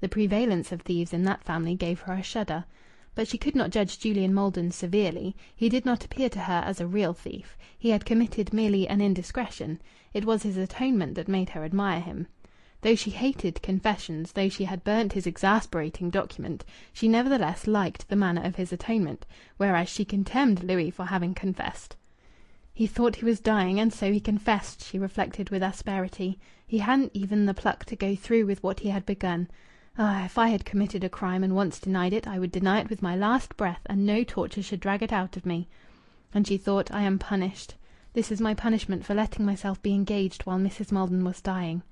The prevalence of thieves in that family gave her a shudder. But she could not judge Julian Maldon severely. He did not appear to her as a real thief. He had committed merely an indiscretion. It was his atonement that made her admire him. Though she hated confessions, though she had burnt his exasperating document, she nevertheless liked the manner of his atonement, whereas she contemned Louis for having confessed. He thought he was dying, and so he confessed, she reflected with asperity. He hadn't even the pluck to go through with what he had begun. Ah, if I had committed a crime and once denied it, I would deny it with my last breath, and no torture should drag it out of me. And she thought, I am punished. This is my punishment for letting myself be engaged while Mrs. Maldon was dying.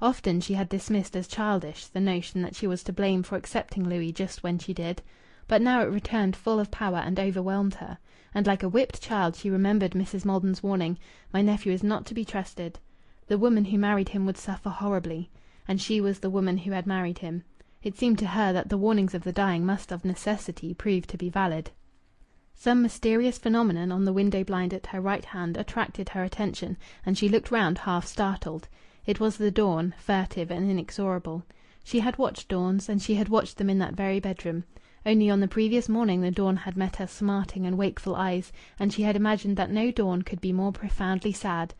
Often she had dismissed as childish the notion that she was to blame for accepting Louis just when she did. But now it returned full of power and overwhelmed her. And like a whipped child she remembered Mrs. Maldon's warning, "My nephew is not to be trusted." The woman who married him would suffer horribly. And she was the woman who had married him. It seemed to her that the warnings of the dying must of necessity prove to be valid. Some mysterious phenomenon on the window blind at her right hand attracted her attention, and she looked round half startled. It was the dawn, furtive and inexorable. She had watched dawns, and she had watched them in that very bedroom. Only on the previous morning the dawn had met her smarting and wakeful eyes, and she had imagined that no dawn could be more profoundly sad.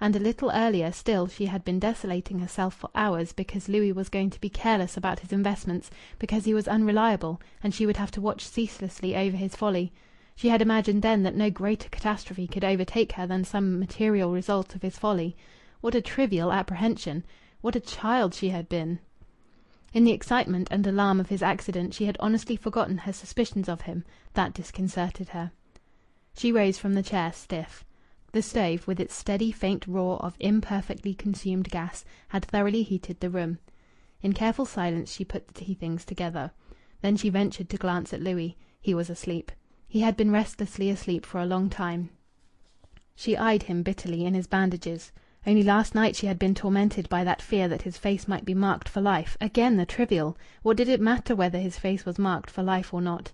And a little earlier still she had been desolating herself for hours because Louis was going to be careless about his investments, because he was unreliable, and she would have to watch ceaselessly over his folly. She had imagined then that no greater catastrophe could overtake her than some material result of his folly. What a trivial apprehension! What a child she had been! In the excitement and alarm of his accident she had honestly forgotten her suspicions of him. That disconcerted her. She rose from the chair, stiff. The stove, with its steady faint roar of imperfectly consumed gas, had thoroughly heated the room. In careful silence she put the tea things together. Then she ventured to glance at Louis. He was asleep. He had been restlessly asleep for a long time. She eyed him bitterly in his bandages. Only last night she had been tormented by that fear that his face might be marked for life. Again the trivial! What did it matter whether his face was marked for life or not?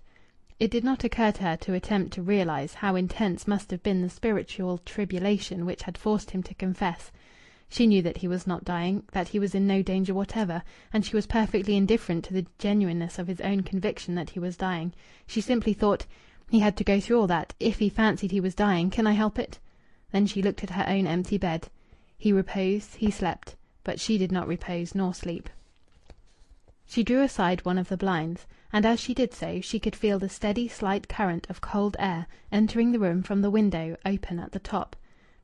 It did not occur to her to attempt to realize how intense must have been the spiritual tribulation which had forced him to confess. She knew that he was not dying, that he was in no danger whatever, and she was perfectly indifferent to the genuineness of his own conviction that he was dying. She simply thought, he had to go through all that. If he fancied he was dying, can I help it? Then she looked at her own empty bed. He reposed, he slept, but she did not repose nor sleep. She drew aside one of the blinds, and as she did so she could feel the steady slight current of cold air entering the room from the window open at the top.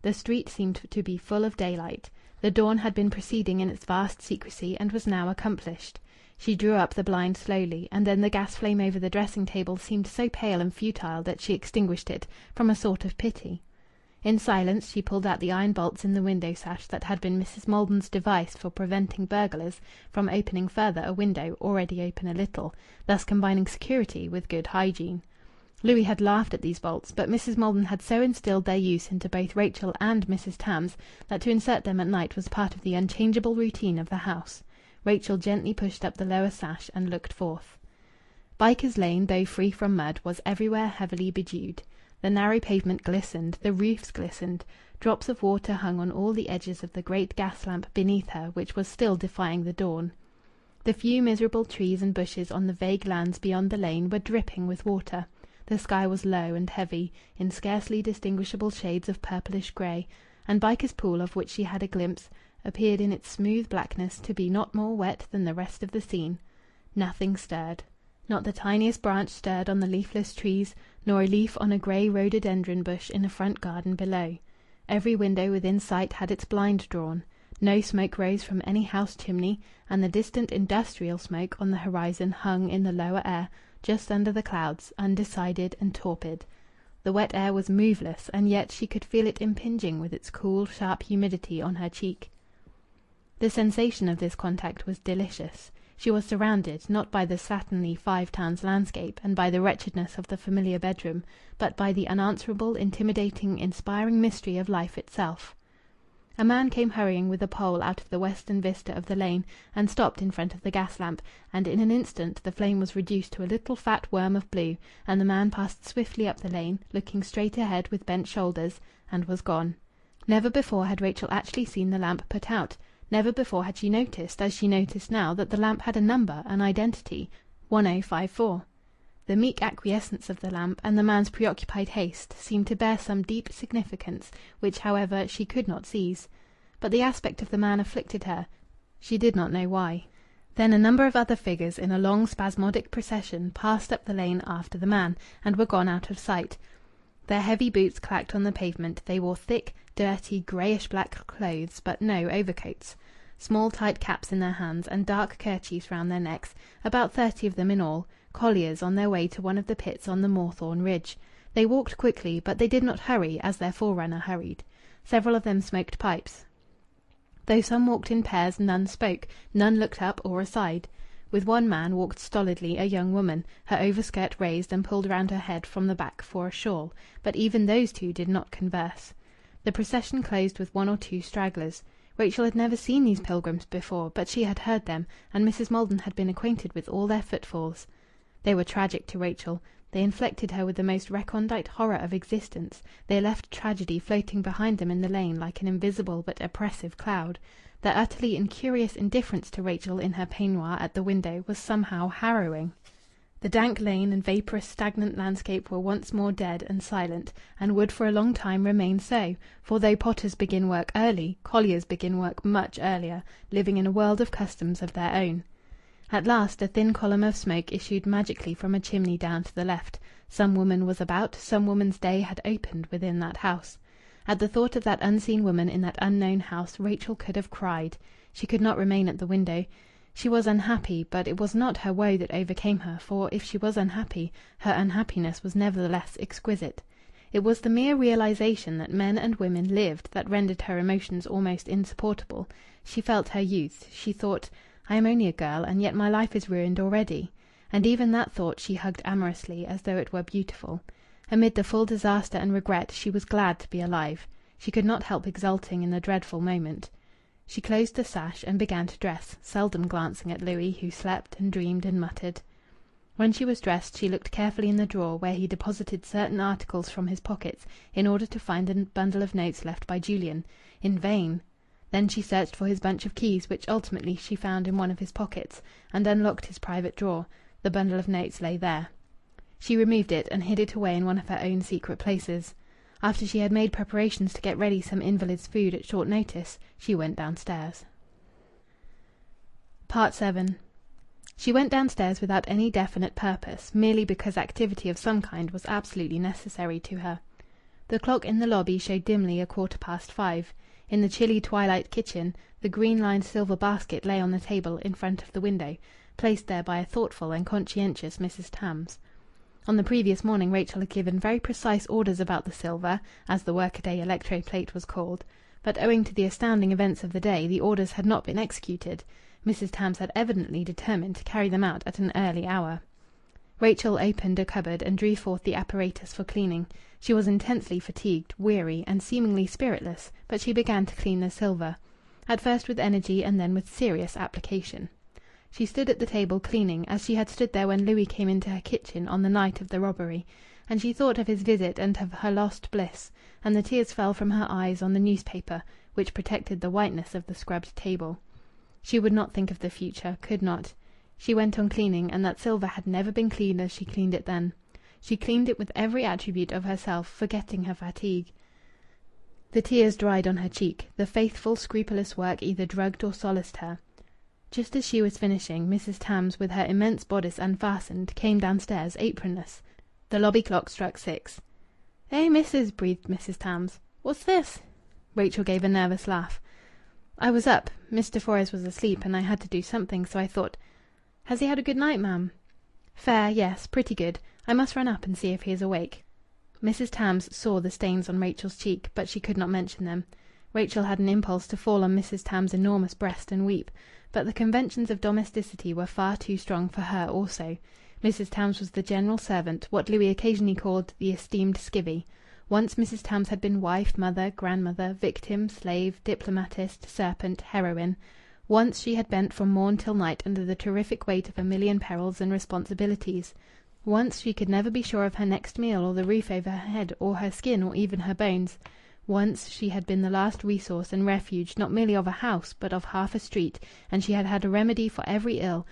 The street seemed to be full of daylight. The dawn had been proceeding in its vast secrecy and was now accomplished. She drew up the blind slowly, and then the gas flame over the dressing-table seemed so pale and futile that she extinguished it, from a sort of pity. In silence she pulled out the iron bolts in the window-sash that had been Mrs. Maldon's device for preventing burglars from opening further a window already open a little, thus combining security with good hygiene. Louis had laughed at these bolts, but Mrs. Maldon had so instilled their use into both Rachel and Mrs. Tams that to insert them at night was part of the unchangeable routine of the house. Rachel gently pushed up the lower sash and looked forth. Bycars Lane, though free from mud, was everywhere heavily bedewed. The narrow pavement glistened, the roofs glistened. Drops of water hung on all the edges of the great gas lamp beneath her, which was still defying the dawn. The few miserable trees and bushes on the vague lands beyond the lane were dripping with water. The sky was low and heavy, in scarcely distinguishable shades of purplish grey, and Bycars Pool, of which she had a glimpse, appeared in its smooth blackness to be not more wet than the rest of the scene. Nothing stirred. Not the tiniest branch stirred on the leafless trees, nor a leaf on a grey rhododendron bush in a front garden below. Every window within sight had its blind drawn. No smoke rose from any house chimney, and the distant industrial smoke on the horizon hung in the lower air, just under the clouds, undecided and torpid. The wet air was moveless, and yet she could feel it impinging with its cool, sharp humidity on her cheek. The sensation of this contact was delicious. She was surrounded, not by the slatternly Five Towns landscape and by the wretchedness of the familiar bedroom, but by the unanswerable, intimidating, inspiring mystery of life itself. A man came hurrying with a pole out of the western vista of the lane, and stopped in front of the gas lamp, and in an instant the flame was reduced to a little fat worm of blue, and the man passed swiftly up the lane, looking straight ahead with bent shoulders, and was gone. Never before had Rachel actually seen the lamp put out. Never before had she noticed, as she noticed now, that the lamp had a number, an identity: 1054. The meek acquiescence of the lamp, and the man's preoccupied haste, seemed to bear some deep significance, which, however, she could not seize. But the aspect of the man afflicted her. She did not know why. Then a number of other figures in a long spasmodic procession passed up the lane after the man, and were gone out of sight. Their heavy boots clacked on the pavement. They wore thick, dirty, greyish-black clothes, but no overcoats. Small tight caps in their hands, and dark kerchiefs round their necks, about 30 of them in all, colliers on their way to one of the pits on the Moorthorne ridge. They walked quickly, but they did not hurry, as their forerunner hurried. Several of them smoked pipes. Though some walked in pairs, none spoke, none looked up or aside. With one man walked stolidly a young woman, her overskirt raised and pulled round her head from the back for a shawl, but even those two did not converse. The procession closed with 1 or 2 stragglers. Rachel had never seen these pilgrims before, but she had heard them, and Mrs. Maldon had been acquainted with all their footfalls. They were tragic to Rachel. They inflected her with the most recondite horror of existence. They left tragedy floating behind them in the lane like an invisible but oppressive cloud. Their utterly incurious indifference to Rachel in her peignoir at the window was somehow harrowing. The dank lane and vaporous, stagnant landscape were once more dead and silent, and would for a long time remain so, for though potters begin work early, colliers begin work much earlier, living in a world of customs of their own. At last a thin column of smoke issued magically from a chimney down to the left. Some woman was about, some woman's day had opened within that house. At the thought of that unseen woman in that unknown house, Rachel could have cried. She could not remain at the window. She was unhappy, but it was not her woe that overcame her, for if she was unhappy, her unhappiness was nevertheless exquisite. It was the mere realization that men and women lived that rendered her emotions almost insupportable. She felt her youth. She thought, I am only a girl, and yet my life is ruined already. And even that thought she hugged amorously, as though it were beautiful. Amid the full disaster and regret, she was glad to be alive. She could not help exulting in the dreadful moment. She closed the sash and began to dress, seldom glancing at Louis, who slept and dreamed and muttered. When she was dressed, she looked carefully in the drawer where he deposited certain articles from his pockets, in order to find a bundle of notes left by Julian. In vain! Then she searched for his bunch of keys, which ultimately she found in one of his pockets, and unlocked his private drawer. The bundle of notes lay there. She removed it and hid it away in one of her own secret places. After she had made preparations to get ready some invalid's food at short notice, she went downstairs. Part 7. She went downstairs without any definite purpose, merely because activity of some kind was absolutely necessary to her. The clock in the lobby showed dimly 5:15. In the chilly twilight kitchen, the green-lined silver basket lay on the table in front of the window, placed there by a thoughtful and conscientious Mrs. Tams. On the previous morning Rachel had given very precise orders about the silver, as the workaday electro-plate was called, but owing to the astounding events of the day, the orders had not been executed. Mrs. Tams had evidently determined to carry them out at an early hour. Rachel opened a cupboard and drew forth the apparatus for cleaning. She was intensely fatigued, weary, and seemingly spiritless, but she began to clean the silver, at first with energy and then with serious application. She stood at the table cleaning, as she had stood there when Louis came into her kitchen on the night of the robbery, and she thought of his visit and of her lost bliss, and the tears fell from her eyes on the newspaper, which protected the whiteness of the scrubbed table. She would not think of the future, could not. She went on cleaning, and that silver had never been cleaned as she cleaned it then. She cleaned it with every attribute of herself, forgetting her fatigue. The tears dried on her cheek. The faithful, scrupulous work either drugged or solaced her. Just as she was finishing, Mrs. Tams, with her immense bodice unfastened, came downstairs, apronless. The lobby clock struck 6. "Eh, missus," breathed Mrs. Tams. "What's this?" Rachel gave a nervous laugh. "I was up. Mr. Fores was asleep, and I had to do something, so I thought—" "Has he had a good night, ma'am?" "Fair, yes, pretty good. I must run up and see if he is awake." Mrs. Tams saw the stains on Rachel's cheek, but she could not mention them. Rachel had an impulse to fall on Mrs. Tams' enormous breast and weep, but the conventions of domesticity were far too strong for her also. Mrs. Tams was the general servant, what Louis occasionally called the esteemed skivvy. Once Mrs. Tams had been wife, mother, grandmother, victim, slave, diplomatist, serpent, heroine. Once she had bent from morn till night under the terrific weight of a million perils and responsibilities. Once she could never be sure of her next meal, or the roof over her head, or her skin, or even her bones. Once she had been the last resource and refuge not merely of a house, but of half a street, and she had had a remedy for every ill,